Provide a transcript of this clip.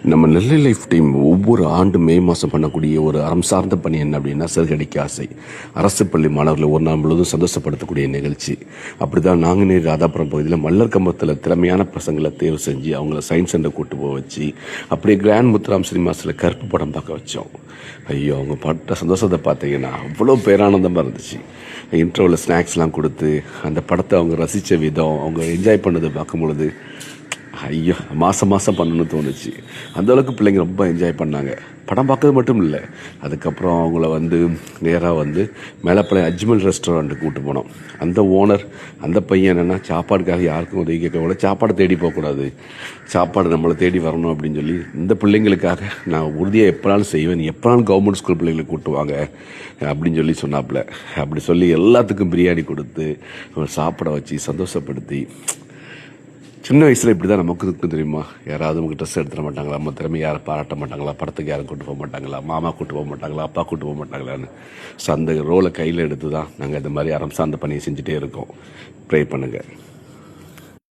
நம்ம நெல்லை life team ஒவ்வொரு ஆண்டு மே மாதம் பண்ணக்கூடிய ஒரு அறம் சார்ந்த பணி என்ன அப்படின்னா சிறுகடிக்க ஆசை. அரசு பள்ளி மாணவர்களை ஒரு நாள் முழுவதும் சந்தோஷப்படுத்தக்கூடிய நிகழ்ச்சி. அப்படி தான் நாங்குநேரி ராதாபுரம் பகுதியில் மல்லர் கம்பத்தில் திறமையான பசங்களை தேர்வு செஞ்சு அவங்கள சயின்ஸ் சென்டர் கூட்டு போக வச்சு அப்படியே கிராண்ட் முத்துராம் சினிமாஸில் கருப்பு படம் பார்க்க வச்சோம். ஐயோ, அவங்க பட்ட சந்தோஷத்தை பார்த்தீங்கன்னா அவ்வளோ பேரானந்தமாக இருந்துச்சு. இன்டர்வலில் ஸ்நாக்ஸ்லாம் கொடுத்து அந்த படத்தை அவங்க ரசித்த விதம், அவங்க என்ஜாய் பண்ணதை பார்க்கும் பொழுது ஐயோ மாதம் பண்ணணும்னு தோணுச்சு. அந்தளவுக்கு பிள்ளைங்க ரொம்ப என்ஜாய் பண்ணாங்க. படம் பார்க்கறது மட்டும் இல்லை, அதுக்கப்புறம் அவங்கள நேராக மேலப்பாளையம் அஜ்மல் ரெஸ்டாரண்ட்டுக்கு கூப்பிட்டு போனோம். அந்த ஓனர் அந்த பையன் என்னென்னா சாப்பாடுக்காக யாருக்கும் உதவி கேட்கக்கூடாது, சாப்பாடு தேடி போகக்கூடாது, சாப்பாடு நம்மளை தேடி வரணும் அப்படின்னு சொல்லி இந்த பிள்ளைங்களுக்காக நான் உறுதியாக எப்போனாலும் செய்வேன், எப்போனாலும் கவர்மெண்ட் ஸ்கூல் பிள்ளைங்களை கூப்பிட்டு வாங்க அப்படின்னு சொல்லி சொன்னாப்புல. அப்படி சொல்லி எல்லாத்துக்கும் பிரியாணி கொடுத்து சாப்பிட வச்சு சந்தோஷப்படுத்தி, சின்ன வயசில் இப்படி தான் நமக்கு இருக்கும் தெரியுமா. யாராவது நமக்கு ட்ரெஸ் எடுத்துட மாட்டாங்களா, நம்ம திறமை யாரும் பாராட்ட மாட்டாங்களா, படத்துக்கு யாரும் கூட்டு போக மாட்டாங்களா, மாமா கூட்டு போக மாட்டாங்களா, அப்பா கூட்டு போக மாட்டாங்களான்னு. ஸோ அந்த ரோலை கையில் எடுத்து தான் நாங்கள் இந்த மாதிரி அறம் சார்ந்த பணியை செஞ்சுட்டே இருக்கோம். ப்ரே பண்ணுங்கள்.